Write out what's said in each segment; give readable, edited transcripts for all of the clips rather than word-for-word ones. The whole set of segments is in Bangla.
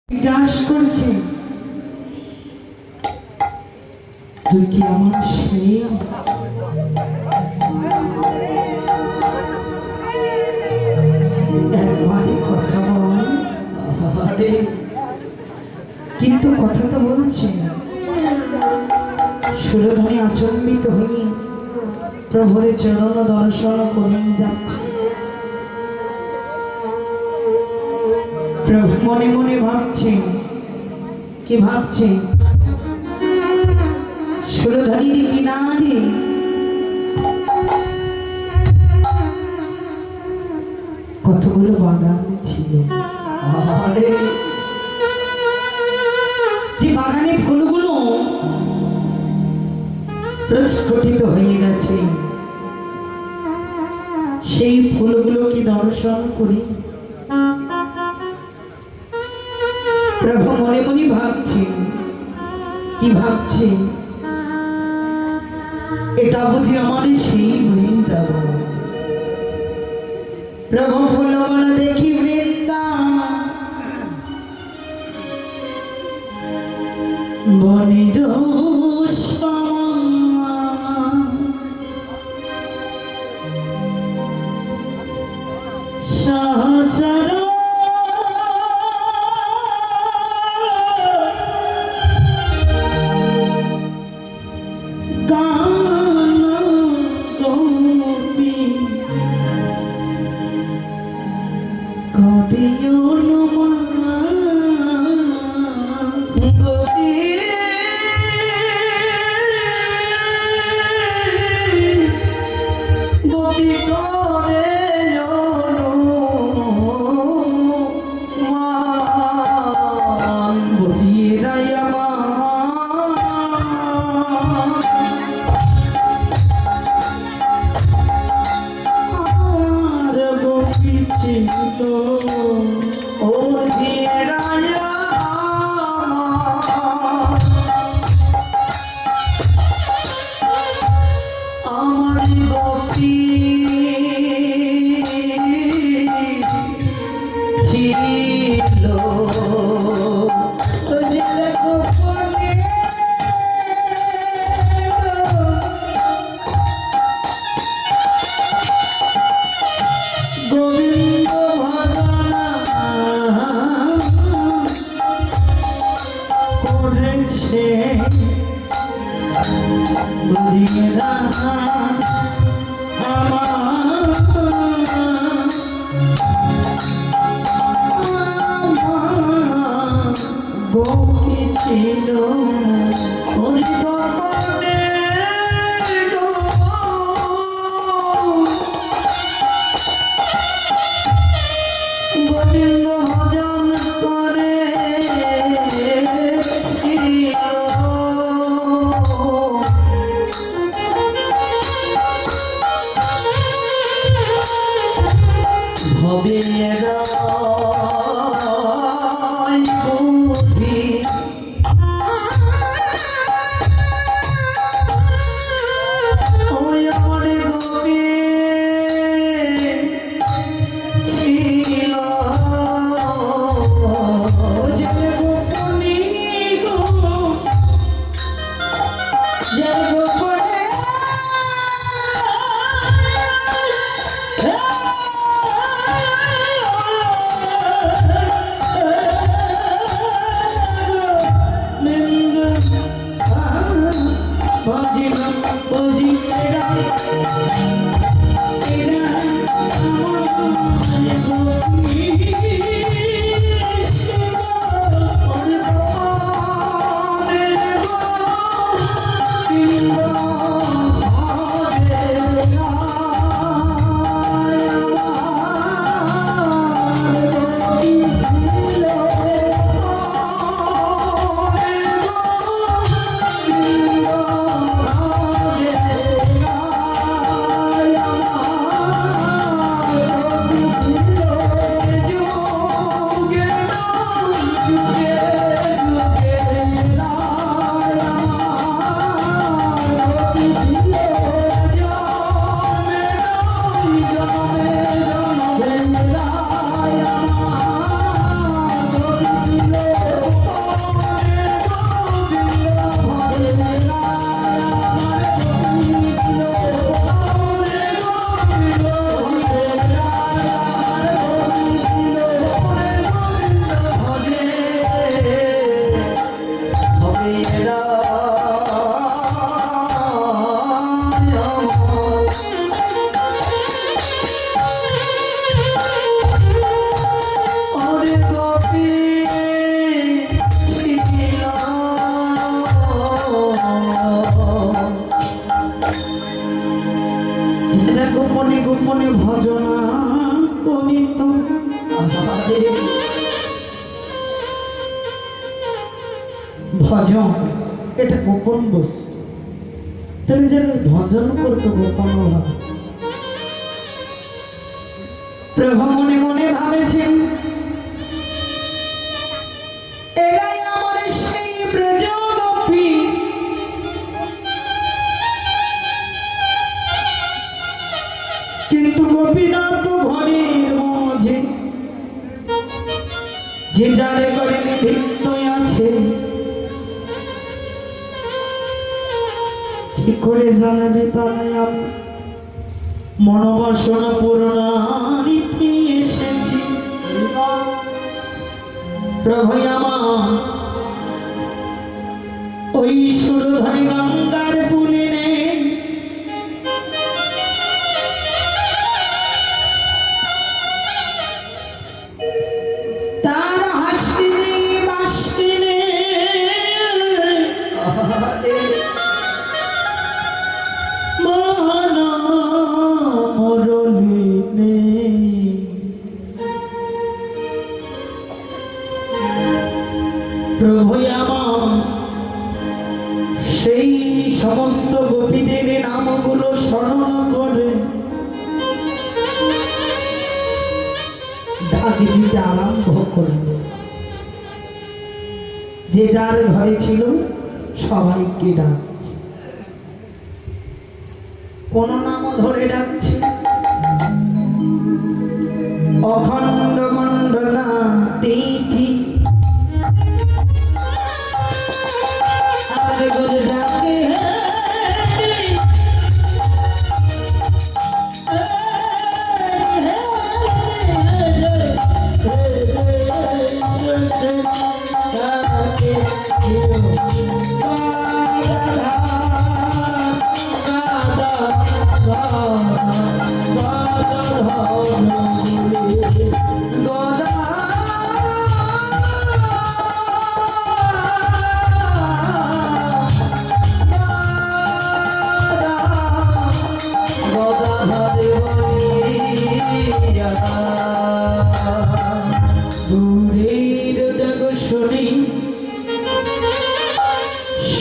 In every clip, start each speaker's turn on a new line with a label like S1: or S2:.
S1: বিকাশ করছে। তুই কি আমার স্নেহ? একবারে কথা বল। আরে কিন্তু কথা তো বলছে না। সুরধনী আচম্বিত হয়ে প্রভুর চরণ দর্শন করেই যাচ্ছে। প্রভু মনে মনে ভাবছে, কি ভাবছে? সুরধনীর কিনারে কতগুলো বাগান ছিল। আরে যে বাগানে ফুলগুলো প্রস্ফুটিত হয়ে গেছে, সেই ফুলগুলো কি দর্শন করি প্রভু মনে মনে ভাবছে, কি ভাবছে? এটা বুঝি আমার সেই বৃন্দাবন। প্রভু ফুলবন দেখি বনের সহচর ছিল গোবিন্দ ভজন করে ভবেরা ভজন এটা গোপন বস্তু, তাহলে যারা ভজন করতো গোপন ভাবে। প্রভু মনে মনে ভাবেছেন এরাই আমার সেই ব্রজ গোপী, কিন্তু গোপীনাথ ঘরের মাঝে যে যারে করে নিবৃত্ত আছে, কি করে জানাবে তাই আমি মনোবাসনা পূরণারিতে এসেছি। প্রভু আমার ওই সুরধরে গঙ্গার পুলে নেই, তার হাসি নেই বাসি নেই, মানা মরলি নেই। প্রভু আমার সেই সমস্ত গোপীদের নামগুলো স্মরণ করে ডাক দিতে আরম্ভ করল। যে যার ঘরে ছিল সবাইকে ডাকছে, কোন নাম ধরে ডাকছে, অখণ্ড মণ্ডলা তিথি আমার ঘরে ডাকে,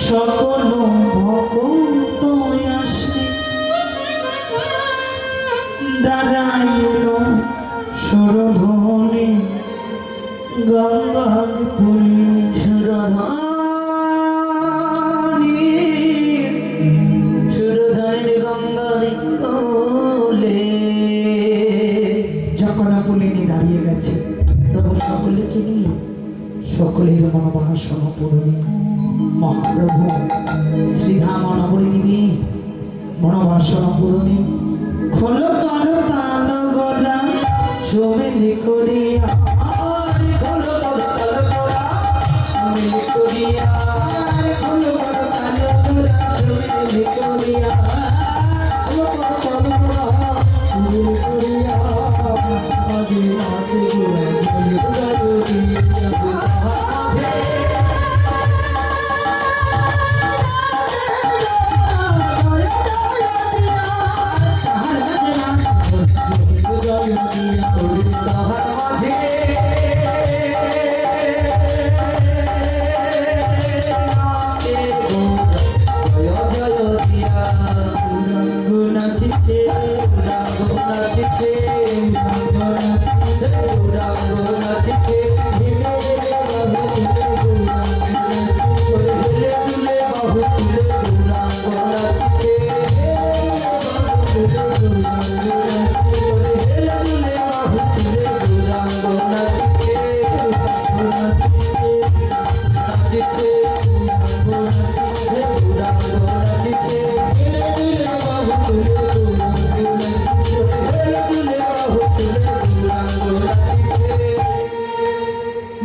S1: সকল ভক্ত আসে দাঁড়াইল সুরধনে গঙ্গার পুলে, সুরধনে গঙ্গার কোলে। যখন পুলিনি দাঁড়িয়ে গেছে, প্রভু সকলকে নিয়ে সকলের মনোবাসনা পূরণে মহাপ্রভু শ্রীধাম নবদ্বীপে মনোবাসনা পূরণে খোল কর তাল গলা সোমেলি করিয়া, খোল কর তাল গলা সোমেলি করিয়া, খোল কর তাল গলা সোমেলি করিয়া, খোল কর তাল গলা সোমেলি করিয়া, আগে নাচে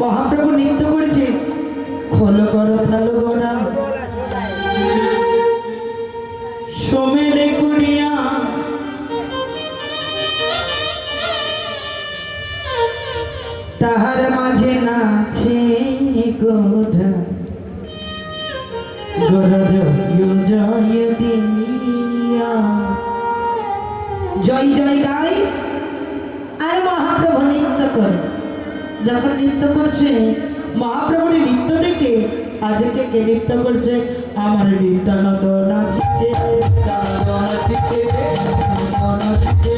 S1: মহাপ্রভু নৃত্য করছে, খোল করো তাল গোড়া সোমেলে করিয়া, তাহার মাঝে নাচে গোধা গোরা জয় দিয়া, জয় জয় গাই আর মহাপ্রভু নৃত্য করে। যখন নৃত্য করছে মহাপ্রভুর নৃত্য দেখে আজকে কে নৃত্য করছে? আমার নিত্যানন্দ নাচছে, নিত্যানন্দ নাচছে, নিত্যানন্দ নাচছে,